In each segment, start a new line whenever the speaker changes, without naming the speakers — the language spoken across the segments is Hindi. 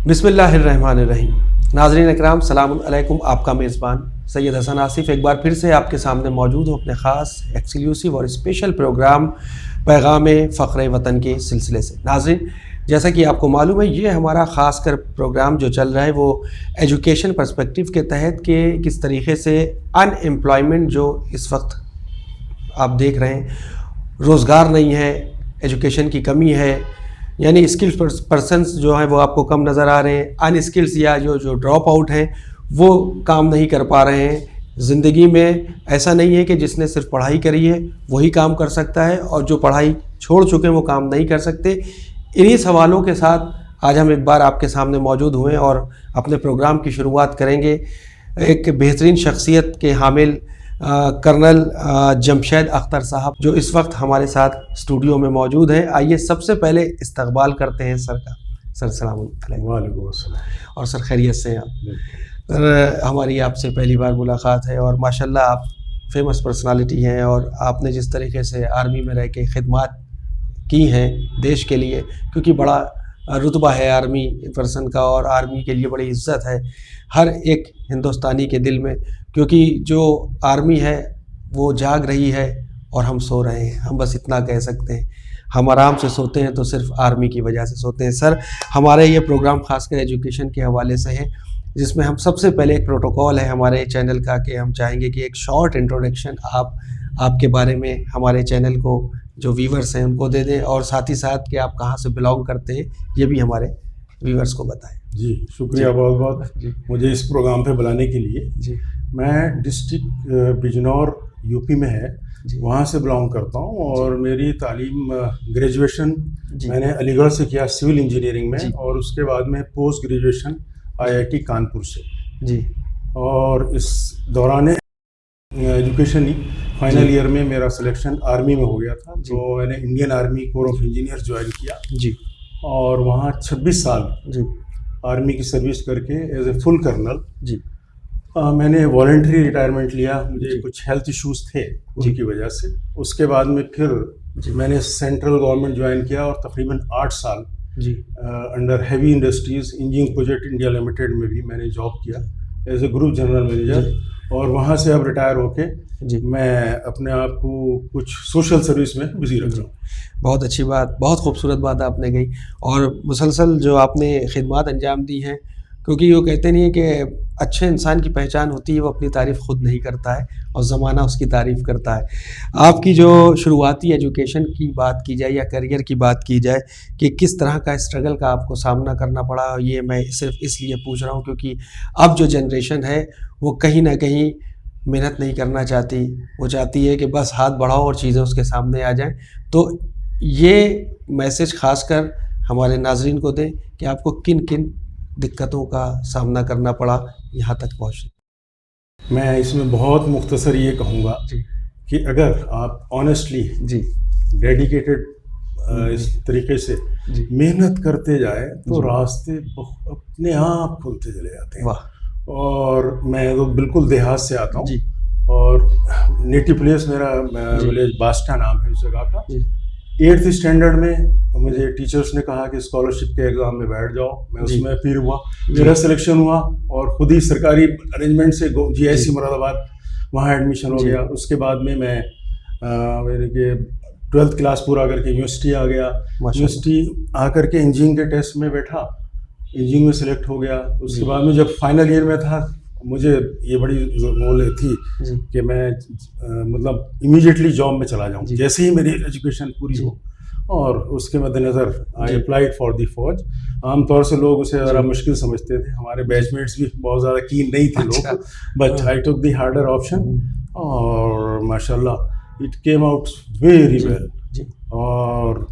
बिस्मिल्लाहिर्रहमानिर्रहीम। नाज़रीन इकराम, सलामुन अलैकुम। आपका मेज़बान सैयद हसन आसिफ़ एक बार फिर से आपके सामने मौजूद हूँ अपने ख़ास एक्सक्लूसिव और स्पेशल प्रोग्राम पैगाम फ़ख्र वतन के सिलसिले से। नाज़रीन, जैसा कि आपको मालूम है, ये हमारा ख़ास कर प्रोग्राम जो चल रहा है वो एजुकेशन पर्सपेक्टिव के तहत कि किस तरीके से अनएम्प्लॉयमेंट जो इस वक्त आप देख रहे हैं, रोज़गार नहीं है, एजुकेशन की कमी है, यानी स्किल्स पर्सन्स जो हैं वो आपको कम नज़र आ रहे हैं, अनस्किल्स या जो ड्रॉप आउट हैं वो काम नहीं कर पा रहे हैं। ज़िंदगी में ऐसा नहीं है कि जिसने सिर्फ पढ़ाई करी है वही काम कर सकता है और जो पढ़ाई छोड़ चुके हैं वो काम नहीं कर सकते। इन्हीं सवालों के साथ आज हम एक बार आपके सामने मौजूद हुए और अपने प्रोग्राम की शुरुआत करेंगे एक बेहतरीन शख्सियत के हामिल कर्नल जमशेद अख्तर साहब, जो इस वक्त हमारे साथ स्टूडियो में मौजूद हैं। आइए सबसे पहले इस्तकबाल करते हैं सर का। सर सलाम अलैकुम। और सर खैरियत से हैं आप? सर, हमारी आपसे पहली बार मुलाकात है और माशाल्लाह आप फेमस पर्सनालिटी हैं और आपने जिस तरीके से आर्मी में रह के खिदमत की हैं देश के लिए, क्योंकि बड़ा रुतबा है आर्मी पर्सन का और आर्मी के लिए बड़ी इज़्ज़त है हर एक हिंदुस्तानी के दिल में, क्योंकि जो आर्मी है वो जाग रही है और हम सो रहे हैं। हम बस इतना कह सकते हैं, हम आराम से सोते हैं तो सिर्फ आर्मी की वजह से सोते हैं। सर, हमारे ये प्रोग्राम खासकर एजुकेशन के हवाले से है, जिसमें हम सबसे पहले एक प्रोटोकॉल है हमारे चैनल का कि हम चाहेंगे कि एक शॉर्ट इंट्रोडक्शन आपके बारे में हमारे चैनल को जो व्यूवर्स हैं उनको दे दें, और साथ ही साथ कि आप कहाँ से बिलोंग करते हैं ये भी हमारे व्यूवर्स को बताएं।
जी, शुक्रिया बहुत बहुत मुझे इस प्रोग्राम पे बुलाने के लिए।
जी,
मैं डिस्ट्रिक्ट बिजनौर यूपी में है, वहाँ से बिलोंग करता हूँ और मेरी तालीम ग्रेजुएशन मैंने अलीगढ़ से किया सिविल इंजीनियरिंग में, और उसके बाद में पोस्ट ग्रेजुएशन आईआईटी कानपुर से।
जी,
और इस दौरान एजुकेशन ही फाइनल ईयर में मेरा सिलेक्शन आर्मी में हो गया था, तो मैंने Indian army core of engineer join किया।
जी,
और वहाँ 26 साल
जी
आर्मी की सर्विस करके एज ए फुल कर्नल
जी
मैंने वॉलंटरी रिटायरमेंट लिया। मुझे कुछ हेल्थ इश्यूज थे उनकी वजह से। उसके बाद में फिर मैंने सेंट्रल गवर्नमेंट ज्वाइन किया और तकरीबन 8 साल
जी
under heavy industries engineering project India limited में भी मैंने जॉब किया as a group general manager. और वहाँ से अब रिटायर होके मैं अपने आप को कुछ सोशल सर्विस में बिजी रख रहा हूँ।
बहुत अच्छी बात, बहुत खूबसूरत बात आपने कही, और मुसलसल जो आपने खिदमत अंजाम दी हैं, क्योंकि वो कहते नहीं है कि अच्छे इंसान की पहचान होती है वो अपनी तारीफ़ खुद नहीं करता है और ज़माना उसकी तारीफ़ करता है। आपकी जो शुरुआती एजुकेशन की बात की जाए या करियर की बात की जाए कि किस तरह का स्ट्रगल का आपको सामना करना पड़ा, ये मैं सिर्फ इसलिए पूछ रहा हूँ क्योंकि अब जो जनरेशन है वो कहीं ना कहीं मेहनत नहीं करना चाहती, वो चाहती है कि बस हाथ बढ़ाओ और चीज़ें उसके सामने आ जाएं। तो ये मैसेज खासकर हमारे नाजरीन को दें कि आपको किन किन दिक्कतों का सामना करना पड़ा यहाँ तक पहुँचने।
मैं इसमें बहुत मुख्तसर ये कहूँगा कि अगर आप ऑनेस्टली
जी
डेडिकेटेड इस तरीके से मेहनत करते जाए तो रास्ते अपने आप खुलते चले जाते हैं।
वाह।
और मैं तो बिल्कुल देहात से आता हूँ और नेटिव प्लेस मेरा विलेज बास्टा नाम है उस जगह का। 8th स्टैंडर्ड में मुझे टीचर्स ने कहा कि स्कॉलरशिप के एग्ज़ाम में बैठ जाओ। मैं उसमें फिर हुआ, मेरा सिलेक्शन हुआ और खुद ही सरकारी अरेंजमेंट से GIC मुरादाबाद वहाँ एडमिशन हो गया। उसके बाद में मैं मेरे के 12th क्लास पूरा करके यूनिवर्सिटी आ गया। यूनिवर्सिटी आकर के इंजीनियरिंग के टेस्ट में बैठा, इंजीनियरिंग में सिलेक्ट हो गया। उसके बाद में जब फाइनल ईयर में था मुझे ये बड़ी गोल थी कि मैं मतलब इमीडिएटली जॉब में चला जाऊं जैसे ही मेरी एजुकेशन पूरी हो। और उसके मद्देनज़र आई अप्लाइड फॉर दी फौज। आमतौर से लोग उसे ज़रा मुश्किल समझते थे, हमारे बैचमेट्स भी बहुत ज़्यादा कीन नहीं थे लोग, but I took the harder option और माशाल्लाह it came out very well. और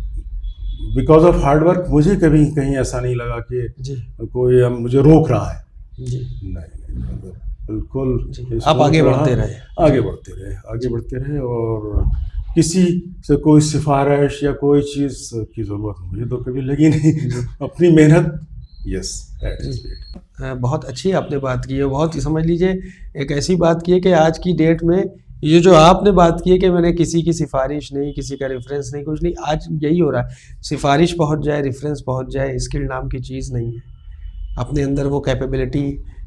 बिकॉज ऑफ हार्ड वर्क मुझे कभी कहीं ऐसा नहीं लगा कि कोई मुझे रोक रहा है। नहीं, बिल्कुल
आप आगे बढ़ते
रहे और किसी से कोई सिफारिश या कोई चीज़ की ज़रूरत मुझे तो कभी लगी नहीं। अपनी मेहनत। यस,
बहुत अच्छी आपने बात की है। बहुत समझ लीजिए एक ऐसी बात की है कि आज की डेट में ये जो आपने बात की है कि मैंने किसी की सिफारिश नहीं, किसी का रेफरेंस नहीं, कुछ नहीं, आज यही हो रहा है। सिफारिश पहुंच जाए, रेफरेंस पहुंच जाए, स्किल नाम की चीज़ नहीं है। अपने अंदर वो कैपेबिलिटी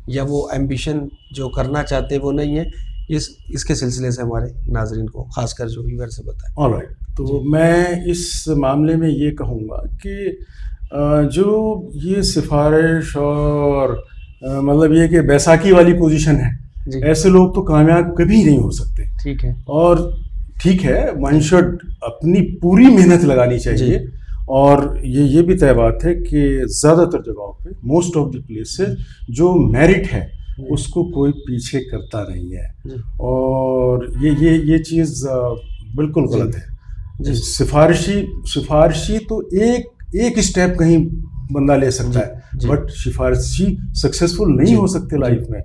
या वो एम्बिशन जो करना चाहते हैं वो नहीं है, इसके सिलसिले से हमारे नाजरीन को खासकर जो व्यूअर से बताएं।
ऑलराइट, तो मैं इस मामले में ये कहूँगा कि जो ये सिफारिश और मतलब ये कि बैसाखी वाली पोजीशन है, ऐसे लोग तो कामयाब कभी नहीं हो सकते।
ठीक है,
और ठीक है, वन शुड अपनी पूरी मेहनत लगानी चाहिए। और ये भी तय बात है कि ज़्यादातर जगहों पे, मोस्ट ऑफ द प्लेसेस, जो मेरिट है उसको कोई पीछे करता नहीं है। और ये चीज़ बिल्कुल गलत है। सिफारिशी तो एक स्टेप कहीं बंदा ले सकता है, बट सिफारिशी सक्सेसफुल नहीं हो सकते लाइफ में।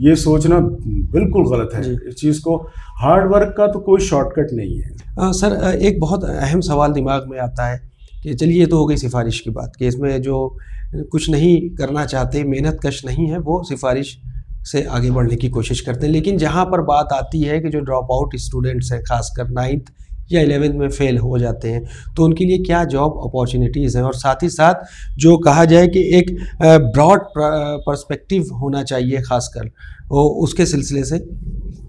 ये सोचना बिल्कुल गलत है। इस चीज़ को, हार्ड वर्क का तो कोई शॉर्टकट नहीं है।
सर, एक बहुत अहम सवाल दिमाग में आता है कि चलिए ये तो हो गई सिफारिश की बात, कि इसमें जो कुछ नहीं करना चाहते, मेहनत कश नहीं है, वो सिफारिश से आगे बढ़ने की कोशिश करते हैं। लेकिन जहाँ पर बात आती है कि जो ड्रॉप आउट स्टूडेंट्स हैं, खासकर 9th या 11th में फेल हो जाते हैं, तो उनके लिए क्या जॉब अपॉर्चुनिटीज़ हैं, और साथ ही साथ जो कहा जाए कि एक ब्रॉड पर्सपेक्टिव होना चाहिए खासकर, उसके सिलसिले से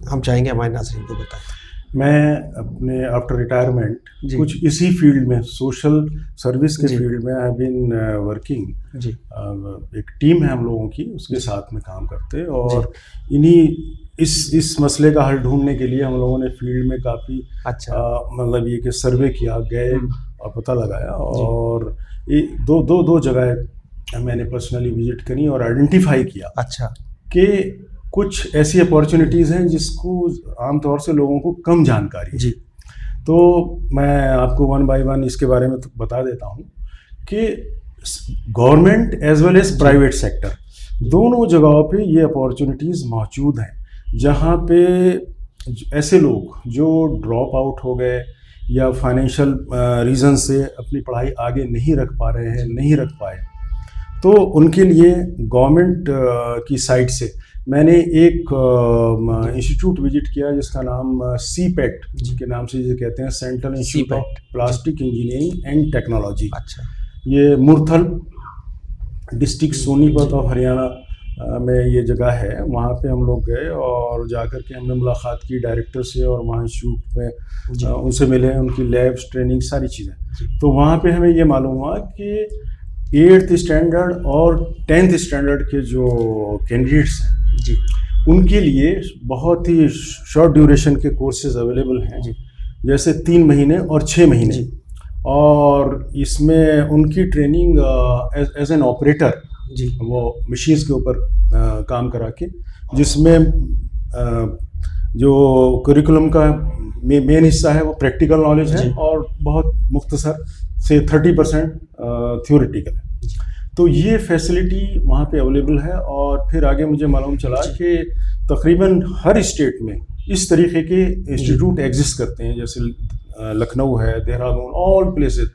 हम चाहेंगे हमारे नाज़रीन को बताएं।
मैं अपने आफ्टर रिटायरमेंट कुछ इसी फील्ड में, सोशल सर्विस के फील्ड में आई बीन वर्किंग। एक टीम है हम लोगों की, उसके साथ में काम करते, और इन्हीं इस मसले का हल ढूंढने के लिए हम लोगों ने फील्ड में काफ़ी मतलब ये कि सर्वे किया, गए और पता लगाया, और दो जगह मैंने पर्सनली विजिट करी और आइडेंटिफाई किया कि कुछ ऐसी अपॉर्चुनिटीज़ हैं जिसको आमतौर से लोगों को कम जानकारी है। तो मैं आपको वन बाय वन इसके बारे में तो बता देता हूँ कि government as well as private sector, दोनों जगहों पे ये अपॉर्चुनिटीज़ मौजूद हैं, जहाँ पे ऐसे लोग जो ड्रॉप आउट हो गए या फाइनेंशियल रीज़न से अपनी पढ़ाई आगे नहीं रख पा रहे हैं, नहीं रख पाए, तो उनके लिए गवर्नमेंट की साइड से मैंने एक इंस्टीट्यूट विजिट किया जिसका नाम CPET के नाम से ये कहते हैं, central institute of plastic engineering and technology. ये मुरथल डिस्ट्रिक्ट सोनीपत ऑफ हरियाणा में ये जगह है। वहाँ पे हम लोग गए और जाकर के हमने मुलाकात की डायरेक्टर से, और वहाँ इंस्टीट्यूट में उनसे मिले, उनकी लैब्स, ट्रेनिंग, सारी चीज़ें। तो वहाँ पे हमें ये मालूम हुआ कि 8th स्टैंडर्ड और 10th स्टैंडर्ड के जो कैंडिडेट्स हैं उनके लिए बहुत ही शॉर्ट ड्यूरेशन के कोर्सेज अवेलेबल हैं, जैसे 3 महीने और 6 महीने। और इसमें उनकी ट्रेनिंग एज एन ऑपरेटर, वो मशीन्स के ऊपर काम करा के, जिसमें जो करिकुलम का मेन हिस्सा है वो प्रैक्टिकल नॉलेज है, और बहुत मुख्तसर से 30% थ्योरेटिकल है। तो ये फैसिलिटी वहाँ पे अवेलेबल है। और फिर आगे मुझे मालूम चला कि तकरीबन हर स्टेट में इस तरीके के इंस्टीट्यूट एग्जिस्ट करते हैं, जैसे लखनऊ है, देहरादून, ऑल प्लेसेस,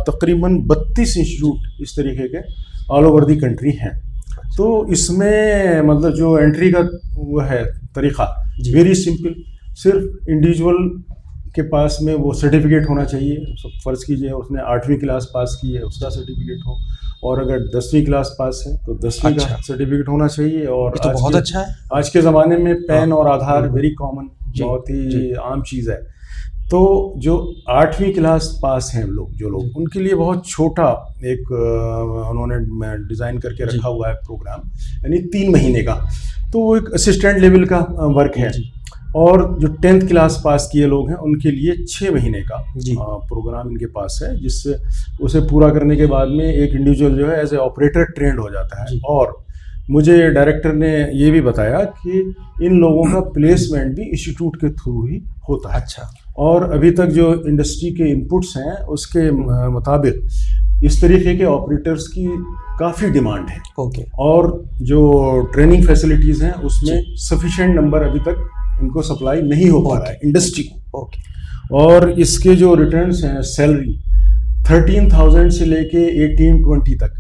तकरीबन 32 इंस्टीट्यूट इस तरीके के ऑल ओवर दी कंट्री हैं। तो इसमें मतलब जो एंट्री का वो है तरीक़ा वेरी सिंपल, सिर्फ इंडिविजुअल के पास में वो सर्टिफिकेट होना चाहिए। फ़र्ज़ कीजिए उसने 8वीं क्लास पास की है, उसका सर्टिफिकेट हो, और अगर 10वीं क्लास पास है तो 10वीं का सर्टिफिकेट होना चाहिए। और
तो बहुत अच्छा है।
आज के ज़माने में पेन और आधार वेरी कॉमन, बहुत ही आम चीज़ है। तो जो 8वीं क्लास पास हैं जो लोग, उनके लिए बहुत छोटा एक उन्होंने डिज़ाइन करके रखा हुआ है प्रोग्राम, यानी 3 महीने का। तो वो एक असिस्टेंट लेवल का वर्क है। और जो 10th क्लास पास किए लोग हैं उनके लिए 6 महीने का प्रोग्राम इनके पास है, जिससे उसे पूरा करने के बाद में एक इंडिविजुअल जो है एज ए ऑपरेटर ट्रेंड हो जाता है। और मुझे डायरेक्टर ने ये भी बताया कि इन लोगों का प्लेसमेंट भी इंस्टीट्यूट के थ्रू ही होता है। और अभी तक जो इंडस्ट्री के इनपुट्स हैं उसके मुताबिक इस तरीके के ऑपरेटर्स की काफ़ी डिमांड है। और जो ट्रेनिंग फैसिलिटीज़ हैं उसमें सफिशिएंट नंबर अभी तक इनको सप्लाई नहीं हो पा रहा है इंडस्ट्री को। और इसके जो रिटर्न्स हैं, सैलरी 13,000 से लेके 18-20 तक,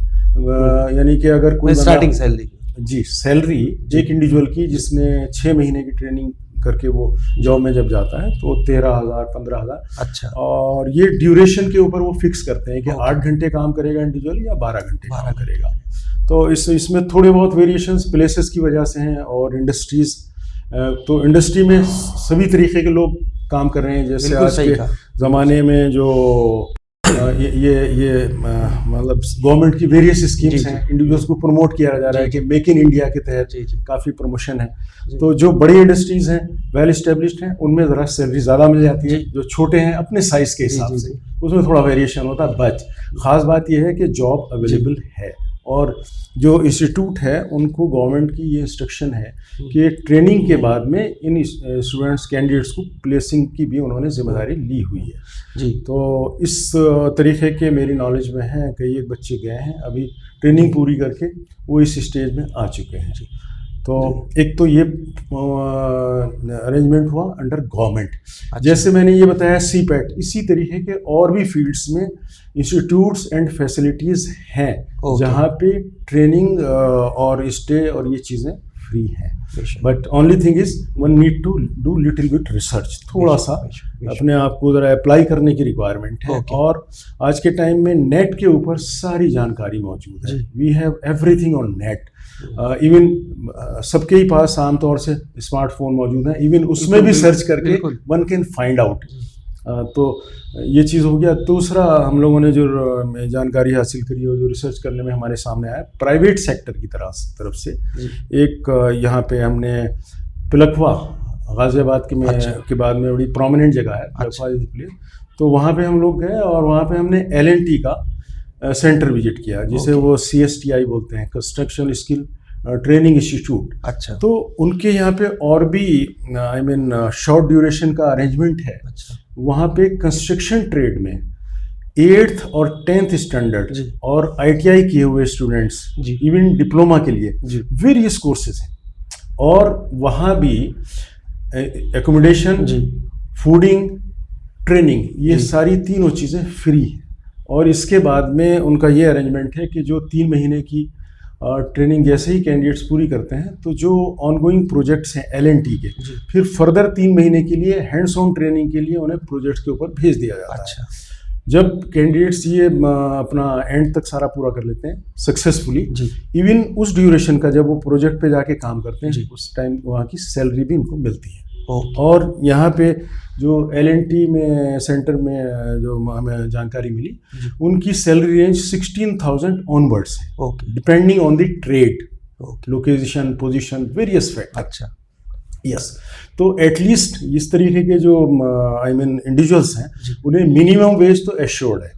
यानी कि अगर कोई
स्टार्टिंग सैलरी
सैलरी एक इंडिविजुअल की जिसने 6 महीने की ट्रेनिंग करके वो जॉब में जब जाता है तो 13,000, 15,000। और ये ड्यूरेशन के ऊपर वो फिक्स करते हैं कि 8 घंटे काम करेगा इंडिविजुअल या 12 घंटे काम करेगा। तो इसमें थोड़े बहुत वेरिएशंस प्लेसेस की वजह से हैं और इंडस्ट्रीज, तो इंडस्ट्री में सभी तरीके के लोग काम कर रहे हैं। जैसे आज के ज़माने में जो ये मतलब गवर्नमेंट की वेरियस स्कीम्स हैं, इंडिविजुअल्स को प्रमोट किया जा रहा है कि मेक इन इंडिया के तहत काफ़ी प्रमोशन है। तो जो बड़ी इंडस्ट्रीज हैं, वेल एस्टेब्लिश्ड हैं, उनमें ज़रा सैलरी ज़्यादा मिल जाती है। जो छोटे हैं अपने साइज़ के हिसाब से उसमें थोड़ा वेरिएशन होता है। बट ख़ास बात यह है कि जॉब अवेलेबल है और जो इंस्टीट्यूट है उनको गवर्नमेंट की ये इंस्ट्रक्शन है कि ट्रेनिंग के बाद में इन स्टूडेंट्स कैंडिडेट्स को प्लेसिंग की भी उन्होंने जिम्मेदारी ली हुई है जी। तो इस तरीके के मेरी नॉलेज में है, कई एक बच्चे गए हैं अभी ट्रेनिंग पूरी करके, वो इस स्टेज में आ चुके हैं जी। तो एक तो ये अरेंजमेंट हुआ अंडर गवर्नमेंट। जैसे मैंने ये बताया सीपेट, इसी तरीके के और भी फील्ड्स में इंस्टीट्यूट्स एंड फैसिलिटीज़ हैं जहाँ पे ट्रेनिंग और स्टे और ये चीज़ें फ्री हैं। But only thing is one need to do little bit research, थोड़ा सा अपने आप को ज़रा अप्लाई करने की रिक्वायरमेंट है। और आज के टाइम में नेट के ऊपर सारी जानकारी मौजूद है। We have everything on net. Even सबके ही पास आमतौर से स्मार्टफोन मौजूद है, इवन उसमें भी सर्च करके वन कैन फाइंड आउट। तो ये चीज़ हो गया। दूसरा, हम लोगों ने जो जानकारी हासिल करी और जो रिसर्च करने में हमारे सामने आया प्राइवेट सेक्टर की तरफ से, एक यहाँ पे हमने पिलखवा, गाजियाबाद के बाद में बड़ी प्रोमिनेंट जगह है पिलखवा प्लेस, तो वहाँ पे हम लोग गए और वहाँ पे हमने L&T का सेंटर विजिट किया, जिसे वो CSTI बोलते हैं, कंस्ट्रक्शन स्किल ट्रेनिंग इंस्टीट्यूट। अच्छा। तो उनके यहाँ पे और भी शॉर्ट ड्यूरेशन का अरेंजमेंट है। अच्छा। वहाँ पे कंस्ट्रक्शन ट्रेड में 8th और 10th स्टैंडर्ड और ITI किए हुए स्टूडेंट्स, इवन डिप्लोमा के लिए वेरियस कोर्सेज हैं। और वहाँ भी एकोमोडेशन, फूडिंग, ट्रेनिंग, ये सारी तीनों चीज़ें फ्री हैं। और इसके बाद में उनका ये अरेंजमेंट है कि जो 3 महीने की ट्रेनिंग जैसे ही कैंडिडेट्स पूरी करते हैं, तो जो ऑनगोइंग प्रोजेक्ट्स हैं L&T के, फिर फर्दर 3 महीने के लिए हैंड्स ऑन ट्रेनिंग के लिए उन्हें प्रोजेक्ट्स के ऊपर भेज दिया जाता है। जब कैंडिडेट्स ये अपना एंड तक सारा पूरा कर लेते हैं सक्सेसफुली, इवन उस ड्यूरेशन का जब वो प्रोजेक्ट पे जाके काम करते हैं, उस टाइम वहाँ की सैलरी भी उनको मिलती है। और यहाँ पे जो L&T में सेंटर में जो हमें जानकारी मिली, उनकी सैलरी रेंज 16,000 ऑनवर्ड्स है, depending on the trade, location, position, various factor. अच्छा, यस। तो एटलीस्ट इस तरीके के जो इंडिविजुअल्स हैं, उन्हें मिनिमम वेज तो एश्योर्ड है,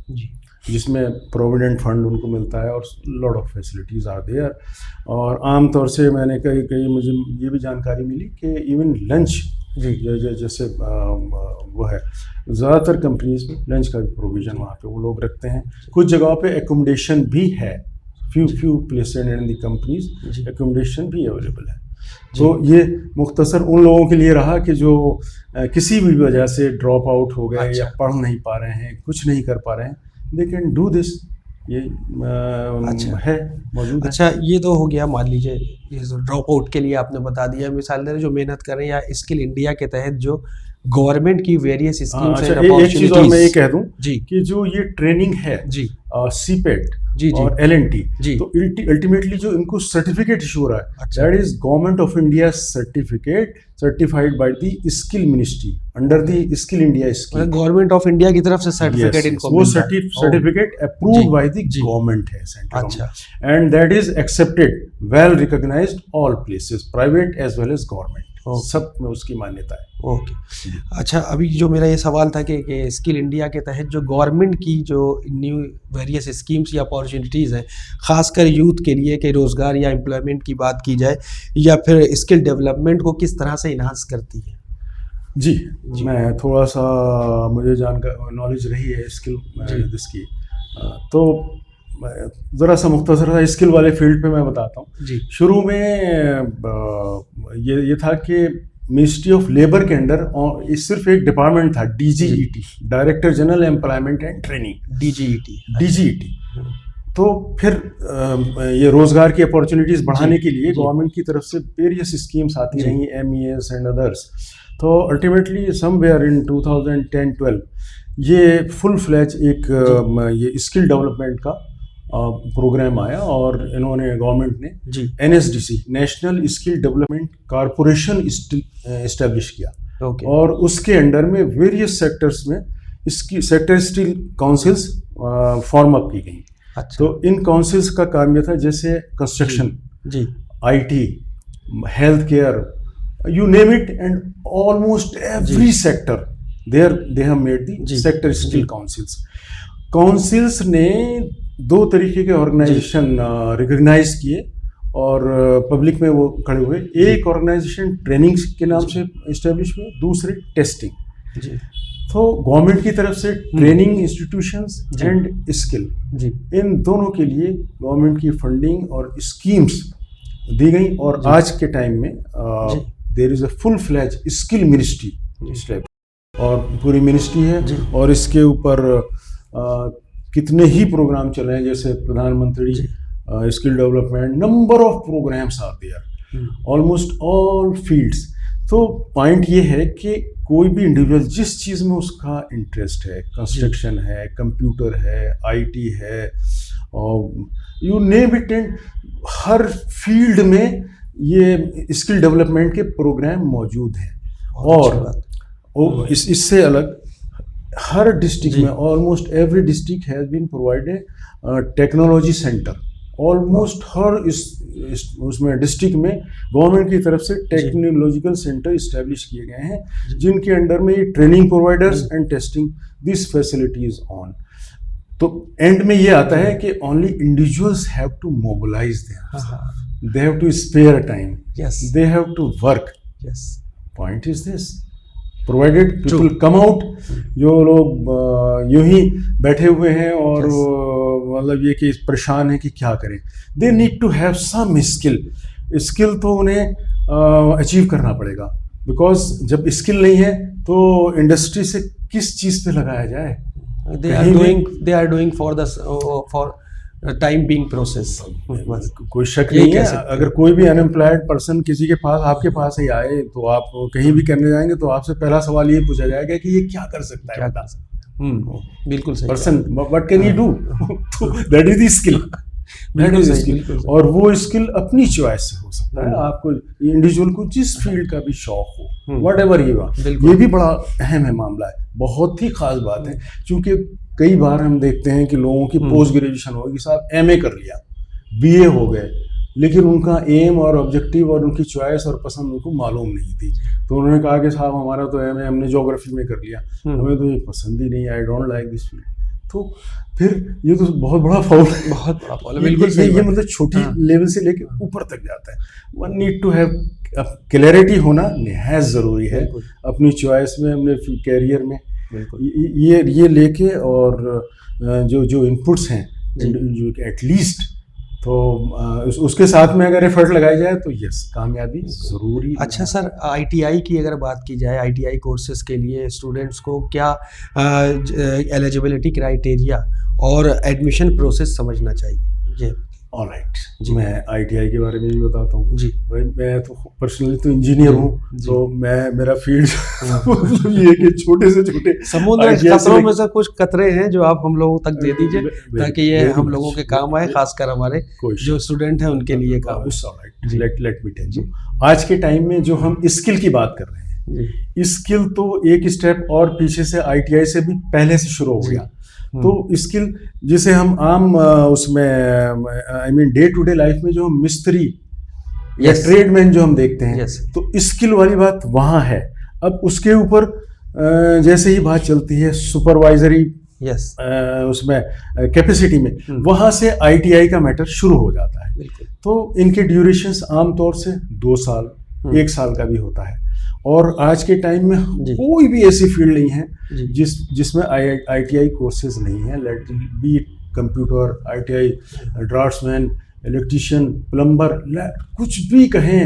जिसमें प्रोविडेंट फंड उनको मिलता है और lot of facilities are there. और आमतौर से मैंने कई मुझे ये भी जानकारी मिली कि इवन लंच, जैसे वो है, ज़्यादातर कंपनीज में लंच का भी प्रोविज़न वहाँ पे वो लोग रखते हैं। कुछ जगहों पे एकोमोडेशन भी है, few places in the companies accommodation भी अवेलेबल है। तो ये मुख्तसर उन लोगों के लिए रहा कि जो किसी भी वजह से ड्रॉप आउट हो गए या पढ़ नहीं पा रहे हैं, कुछ नहीं कर पा रहे हैं, दे कैन डू दिस, ये है मौजूद है। अच्छा, ये तो हो गया, मान लीजिए ये ड्रॉप आउट के लिए आपने बता दिया। मिसाल दे रहे जो मेहनत कर रहे हैं या स्किल इंडिया के तहत जो गवर्नमेंट की वेरियस स्कीम्स हैं, एक चीज़ और मैं ये कह दूं कि जो ये ट्रेनिंग है सीपेट और L&T, तो अल्टीमेटली जो इनको सर्टिफिकेट इशू हो रहा है, that is government of India certificate, certified by the skill ministry under the skill India scheme. Government of India की तरफ से सर्टिफिकेट इनको वो certificate approved by the government है सेंटर। अच्छा। And that is accepted, well recognised all places, private as well as government, सब में उसकी मान्यता है। ओके। अच्छा, अभी जो मेरा ये सवाल था कि स्किल इंडिया के तहत जो गवर्नमेंट की जो न्यू वेरियस स्कीम्स या अपॉर्चुनिटीज़ हैं, ख़ासकर यूथ के लिए, कि रोज़गार या एम्प्लॉयमेंट की बात की जाए, या फिर स्किल डेवलपमेंट को किस तरह से इन्हांस करती है? जी, मैं थोड़ा सा मुझे नॉलेज रही है स्किल इसकी, तो ज़रा सा मुख्तसर सा स्किल वाले फील्ड पे मैं बताता हूँ। शुरू में ये था कि मिनिस्ट्री ऑफ लेबर के अंडर सिर्फ एक डिपार्टमेंट था, DGET, director general employment and training, DGET। तो फिर ये रोज़गार की अपॉर्चुनिटीज़ बढ़ाने के लिए गवर्नमेंट की तरफ से वेरियस स्कीम्स आती रही, MES एंड अदर्स। तो अल्टीमेटली समवेयर इन 2010-12 ये फुल फ्लैज एक ये स्किल डेवलपमेंट का प्रोग्राम आया और इन्होंने गवर्नमेंट ने
जी
NSDC national skill development corporation establish किया।
ओके
और उसके अंडर में वेरियस सेक्टर्स में इसकी sector skill councils form up की गई।
अच्छा
तो इन काउंसिल्स का काम यह था, जैसे कंस्ट्रक्शन,
जी
IT, health care, you name it, and almost every sector there they have made the
जी
sector skill
जी
councils। काउंसिल्स ने दो तरीके के ऑर्गेनाइजेशन रिकॉग्नाइज किए और पब्लिक में वो खड़े हुए। एक ऑर्गेनाइजेशन ट्रेनिंग के नाम से इस्टेब्लिश हुए, दूसरे टेस्टिंग।
जी
तो गवर्नमेंट की तरफ से ट्रेनिंग इंस्टीट्यूशंस
जी
एंड स्किल,
जी
इन दोनों के लिए गवर्नमेंट की फंडिंग और स्कीम्स दी गई। और
जी
आज के टाइम में
जी
there is a full fledged skill ministry और पूरी मिनिस्ट्री है।
जी
और इसके ऊपर कितने ही प्रोग्राम चल रहे हैं, जैसे प्रधानमंत्री
जी
skill development, number of programmes are there, almost all fields. तो पॉइंट ये है कि कोई भी इंडिविजुअल जिस चीज़ में उसका इंटरेस्ट है, कंस्ट्रक्शन है, कंप्यूटर है, IT है, और you name it, and her field में ये स्किल डेवलपमेंट के प्रोग्राम मौजूद हैं। और इससे अलग हर डिस्ट्रिक्ट में, almost every district has been provided technology centre. Almost हर उसमें डिस्ट्रिक्ट में गवर्नमेंट की तरफ से टेक्नोलॉजिकल सेंटर इस्टेब्लिश किए गए हैं, जिनके अंडर में ये training providers and testing this facilities on. तो एंड में ये आता है कि only individuals have to mobilise there, they have to spare time,
yes
they have to work,
yes
point is this, provided people come out। जो लोग यूं ही बैठे हुए हैं और मतलब ये कि परेशान है कि क्या करें, they need to have some skill तो उन्हें अचीव करना पड़ेगा, बिकॉज जब स्किल नहीं है तो इंडस्ट्री से किस चीज़ पे लगाया जाए।
they are doing for the for time being process.
कोई शक नहीं है, अगर कोई भी अनएम्प्लॉयड पर्सन किसी के पास, आपके पास ही आए, तो आप कहीं भी करने जाएंगे तो आपसे पहला सवाल ये पूछा जाएगा कि ये क्या कर सकता है,
क्या कर सकता है। बिल्कुल सही
person, what can you do, that is the skill, that is skill. और वो स्किल अपनी चॉइस से हो सकता है, आपको इंडिविजुअल को जिस फील्ड का भी शौक हो, वट एवर ये भी बड़ा अहम है मामला है, बहुत ही खास बात है। क्योंकि कई बार हम देखते हैं कि लोगों की पोस्ट ग्रेजुएशन होगी, साहब MA कर लिया, BA हो गए, लेकिन उनका एम और ऑब्जेक्टिव और उनकी चॉइस और पसंद उनको मालूम नहीं थी। तो उन्होंने कहा कि साहब हमारा तो MA हमने ज्योग्राफी में कर लिया, हमें तो ये पसंद ही नहीं, I don't like this field. तो फिर ये तो बहुत बड़ा फॉल है,
बहुत बड़ा फॉल है। बिल्कुल सही,
ये मतलब छोटी लेवल से लेके ऊपर तक जाता है। One need to have clarity होना निहायत ज़रूरी है अपनी चॉइस में, अपने कैरियर में। ये लेके और जो इनपुट्स हैं, जो एटलीस्ट तो उसके साथ में अगर एफर्ट लगाई जाए तो यस, कामयाबी ज़रूरी।
अच्छा सर, ITI की अगर बात की जाए, ITI कोर्सेज के लिए स्टूडेंट्स को क्या एलिजिबिलिटी क्राइटेरिया और एडमिशन प्रोसेस समझना चाहिए? ये
ऑलराइट, मैं ITI के बारे में भी बताता हूँ
जी।
भाई मैं तो पर्सनली तो इंजीनियर हूँ, तो मेरा फील्ड मतलब ये कि छोटे से छोटे
समुद्र कतरों में से कुछ कतरे हैं जो आप हम लोगों तक दे दीजिए, ताकि ये हम लोगों के काम आए, खासकर हमारे जो स्टूडेंट हैं उनके लिए काम आए।
लेट मी टेल यू, आज के टाइम में जो हम स्किल की बात कर रहे हैं, स्किल तो एक स्टेप और पीछे से ITI से भी पहले से शुरू हो गया। तो स्किल जिसे हम आम उसमें I mean day to day life में जो हम मिस्त्री या ट्रेडमैन जो हम देखते हैं, तो स्किल वाली बात वहाँ है। अब उसके ऊपर जैसे ही बात चलती है सुपरवाइजरी उसमें कैपेसिटी में, वहाँ से ITI का मैटर शुरू हो जाता है। तो इनके ड्यूरेशंस आमतौर से 2 साल 1 साल का भी होता है। और आज के टाइम में कोई भी ऐसी फील्ड नहीं है जिसमें ITI कोर्सेज नहीं है। Let be computer, ITI draftsman, electrician, plumber, कुछ भी कहें,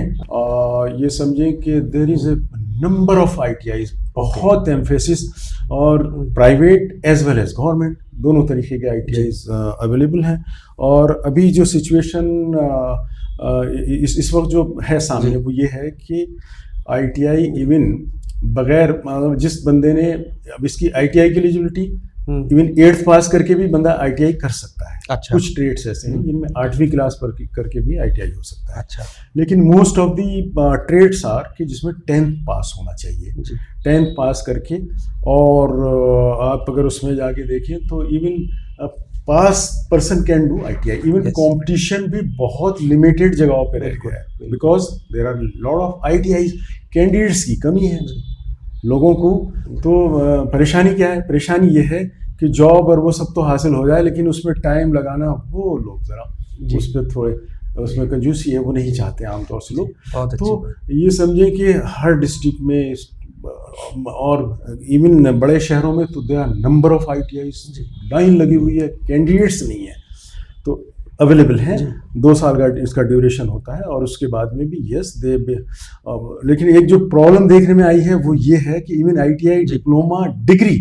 ये समझें कि there is a number of ITIs, बहुत एम्फेसिस, और private as well as government दोनों तरीके के ITIs अवेलेबल हैं। और अभी जो सिचुएशन इस वक्त जो है सामने, वो ये है कि ITI इवन बगैर, मतलब जिस बंदे ने अब इसकी ITI की एलिजिबिलिटी इवन 8th पास करके भी बंदा ITI कर सकता है।
अच्छा।
कुछ ट्रेड्स ऐसे हैं जिनमें 8वीं क्लास पर करके भी ITI हो सकता है।
अच्छा।
लेकिन most of the trades are कि जिसमें 10th पास होना चाहिए, 10th पास करके, और आप अगर उसमें जाके देखें तो even pass person can do ITI। Even competition भी बहुत लिमिटेड जगहों पे रह गया है, because there are lot of ITI candidates की कमी है लोगों को। तो परेशानी क्या है? परेशानी ये है कि जॉब और वो सब तो हासिल हो जाए, लेकिन उसमें टाइम लगाना, वो लोग ज़रा उस पर थोड़े उसमें कंजूसी है, वो नहीं चाहते आमतौर से लोग। तो ये समझे कि हर डिस्ट्रिक्ट में और इवन बड़े शहरों में तो there are number of ITIs, line लगी हुई है, कैंडिडेट्स नहीं है, तो अवेलेबल है। 2 साल का इसका ड्यूरेशन होता है, और उसके बाद में भी यस दे। लेकिन एक जो प्रॉब्लम देखने में आई है वो ये है कि इवन ITI डिप्लोमा डिग्री,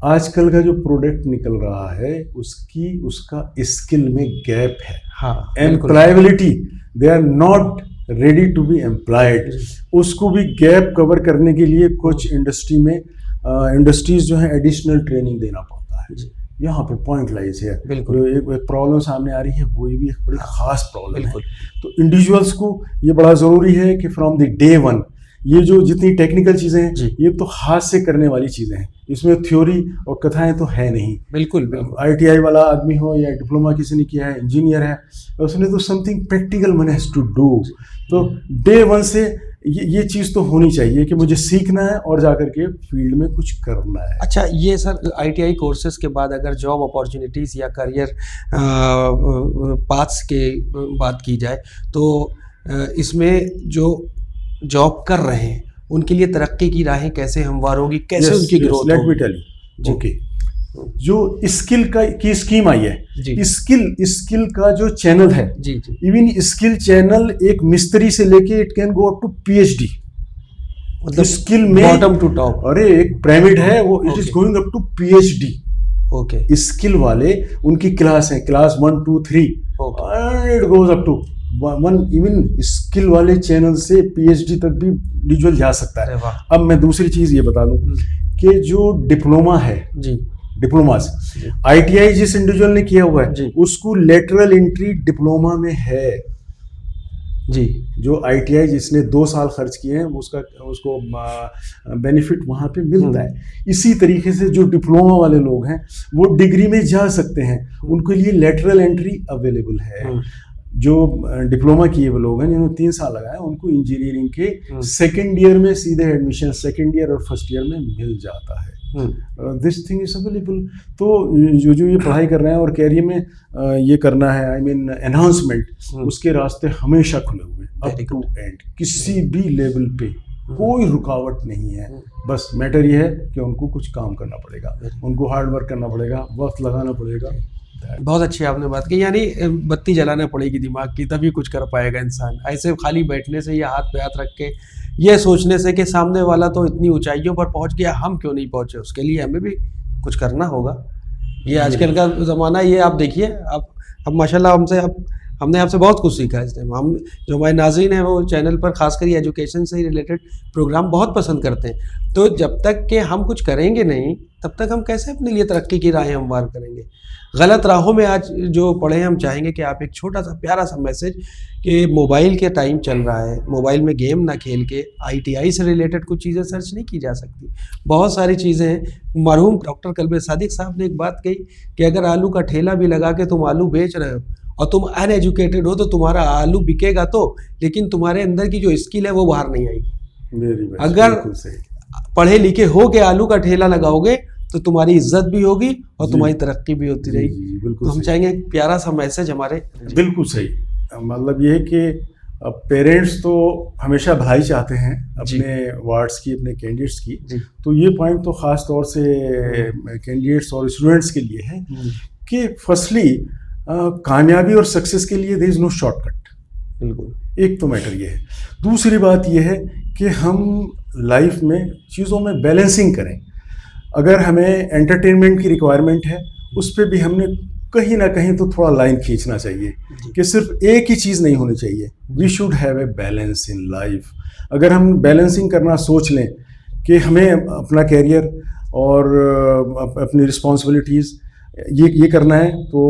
आजकल का जो प्रोडक्ट निकल रहा है उसका स्किल में गैप है।
हाँ,
employability, they are not ready to be employed. उसको भी गैप कवर करने के लिए कुछ इंडस्ट्रीज जो है एडिशनल ट्रेनिंग देना पड़ता है। यहाँ पे पॉइंट लाइज है। एक प्रॉब्लम सामने आ रही है, वो भी एक बड़ी खास प्रॉब्लम है। तो इंडिविजुअल्स को ये बड़ा ज़रूरी है कि फ्रॉम द डे वन ये जो जितनी टेक्निकल चीज़ें हैं ये तो हाथ से करने वाली चीज़ें हैं, इसमें थ्योरी और कथाएं तो है नहीं। बिल्कुल। ITI वाला आदमी हो या डिप्लोमा किसी ने किया है, इंजीनियर है, उसने तो something practical one has to do. तो डे वन से ये चीज़ तो होनी चाहिए कि मुझे सीखना है और जाकर के फील्ड में कुछ करना है।
अच्छा, ये सर ITI कोर्सेज के बाद अगर जॉब अपॉर्चुनिटीज़ या करियर पाथ्स के बात की जाए तो इसमें जो जॉब कर रहे हैं उनके लिए तरक्की की राहें कैसे हमवार होगी, कैसे उनकी growth
let me tell you. Okay, जो स्किल की स्कीम आई है, स्किल का जो चैनल है, इवन स्किल चैनल एक मिस्त्री से लेके it can go up to PhD, मतलब स्किल में
बॉटम टू टॉप।
अरे एक पिरामिड है वो, it is going up to PhD।
Okay.
Skill वाले उनकी क्लास है, class 1 2 3 and it goes up to one. Even skill वाले चैनल से PhD तक भी इंडिविजुअल जा सकता है। अब मैं दूसरी चीज ये बता दूं कि जो डिप्लोमा है, डिप्लोमास ITI जिस इंडिविजुअल ने किया हुआ है उसको लेटरल एंट्री डिप्लोमा में है जी। जो ITI जिसने 2 साल खर्च किए हैं उसको बेनिफिट वहाँ पे मिलता है। इसी तरीके से जो डिप्लोमा वाले लोग हैं वो डिग्री में जा सकते हैं, उनके लिए लेटरल एंट्री अवेलेबल है। जो डिप्लोमा किए वो लोग हैं जिन्होंने 3 साल लगाए, उनको इंजीनियरिंग के सेकेंड ईयर में सीधे एडमिशन सेकेंड ईयर और फर्स्ट ईयर में मिल जाता है। This thing is available. तो जो ये पढ़ाई कर रहे हैं और कैरियर में ये करना है, आई मीन एनहांसमेंट, उसके रास्ते हमेशा खुले हुए अप टू एंड, किसी भी लेवल पे कोई रुकावट नहीं है। बस मैटर ये है कि उनको कुछ काम करना पड़ेगा, उनको हार्ड वर्क करना पड़ेगा, वक्त लगाना पड़ेगा।
बहुत अच्छी आपने बात की, यानी बत्ती जलाना पड़ेगी दिमाग की, तभी कुछ कर पाएगा इंसान। ऐसे खाली बैठने से या हाथ पे हाथ रख के ये सोचने से कि सामने वाला तो इतनी ऊंचाइयों पर पहुंच गया, हम क्यों नहीं पहुंचे, उसके लिए हमें भी कुछ करना होगा। ये आजकल का ज़माना, ये आप देखिए, अब माशाल्लाह हमने आपसे बहुत कुछ सीखा इस टाइम। हम जो हमारे नाज़रीन हैं वो चैनल पर खासकर एजुकेशन से रिलेटेड प्रोग्राम बहुत पसंद करते हैं। तो जब तक कि हम कुछ करेंगे नहीं तब तक हम कैसे अपने लिए तरक्की की राहें हमवार करेंगे। गलत राहों में आज जो पढ़े, हम चाहेंगे कि आप एक छोटा सा प्यारा सा मैसेज कि मोबाइल के टाइम चल रहा है, मोबाइल में गेम ना खेल के ITI से रिलेटेड कुछ चीज़ें सर्च नहीं की जा सकती। बहुत सारी चीज़ें हैं। मरहूम डॉक्टर कल्बे सादिक साहब ने एक बात कही कि अगर आलू का ठेला भी लगा के तुम आलू बेच रहे हो और तुम अनएजुकेटेड हो तो तुम्हारा आलू बिकेगा तो, लेकिन तुम्हारे अंदर की जो स्किल है वो बाहर नहीं आएगी। अगर पढ़े लिखे हो के आलू का ठेला लगाओगे तो तुम्हारी इज्जत भी होगी और तुम्हारी तरक्की भी होती रहेगी। तो हम चाहेंगे एक प्यारा सा मैसेज हमारे।
बिल्कुल सही, मतलब ये है कि पेरेंट्स तो हमेशा भलाई चाहते हैं अपने वार्ड्स की, अपने कैंडिडेट्स की। तो ये पॉइंट तो ख़ास तौर से कैंडिडेट्स और स्टूडेंट्स के लिए है कि फर्स्टली कामयाबी और सक्सेस के लिए देयर इज़ नो शॉर्टकट। बिल्कुल, एक तो मैटर ये है। दूसरी बात ये है कि हम लाइफ में चीज़ों में बैलेंसिंग करें। अगर हमें एंटरटेनमेंट की रिक्वायरमेंट है उस पर भी हमने कहीं ना कहीं तो थोड़ा लाइन खींचना चाहिए कि सिर्फ एक ही चीज़ नहीं होनी चाहिए। We should have a balance in life. अगर हम बैलेंसिंग करना सोच लें कि हमें अपना कैरियर और अपनी रिस्पॉन्सिबिलिटीज़ ये करना है, तो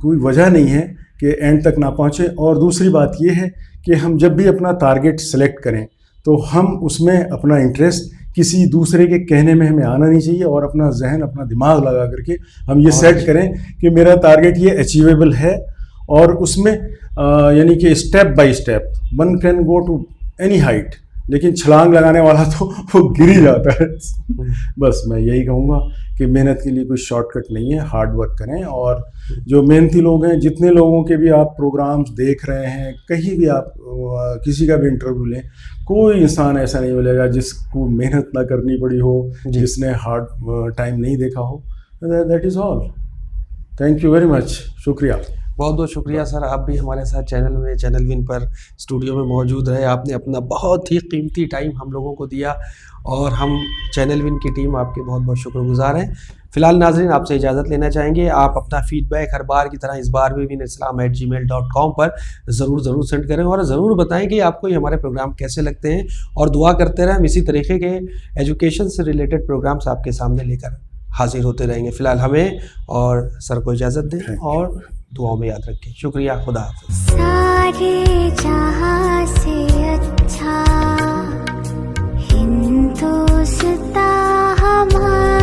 कोई वजह नहीं है कि एंड तक ना पहुँचे। और दूसरी बात ये है कि हम जब भी अपना टारगेट सेलेक्ट करें तो हम उसमें अपना इंटरेस्ट किसी दूसरे के कहने में हमें आना नहीं चाहिए, और अपना जहन, अपना दिमाग लगा करके हम ये सेट करें कि मेरा टारगेट ये अचीवेबल है, और उसमें यानी कि step by step one can go to any height, लेकिन छलांग लगाने वाला तो वो गिर ही जाता है। बस मैं यही कहूँगा कि मेहनत के लिए कोई शॉर्टकट नहीं है, हार्ड वर्क करें। और जो मेहनती लोग हैं, जितने लोगों के भी आप प्रोग्राम्स देख रहे हैं, कहीं भी आप किसी का भी इंटरव्यू लें, कोई इंसान ऐसा नहीं मिलेगा जिसको मेहनत ना करनी पड़ी हो, जिसने हार्ड टाइम नहीं देखा हो। That is all. Thank you very much, शुक्रिया।
बहुत बहुत शुक्रिया सर, आप भी हमारे साथ चैनल विन पर स्टूडियो में मौजूद रहे। आपने अपना बहुत ही कीमती टाइम हम लोगों को दिया, और हम चैनल विन की टीम आपके बहुत बहुत शुक्रगुजार हैं। फिलहाल नाजरीन, आपसे इजाज़त लेना चाहेंगे। आप अपना फीडबैक हर बार की तरह इस बार भी winislam@gmail.com पर ज़रूर सेंड करें, और ज़रूर बताएं कि आपको ये हमारे प्रोग्राम कैसे लगते हैं, और दुआ करते रहें हम इसी तरीके के एजुकेशन से रिलेटेड प्रोग्राम्स आपके सामने लेकर हाजिर होते रहेंगे। फ़िलहाल हमें और सर को इजाज़त दें, और दुआओं में याद रखें। शुक्रिया, खुदा हाफ़िज़।
सारे जहां से अच्छा हिंदुस्तान हमारा।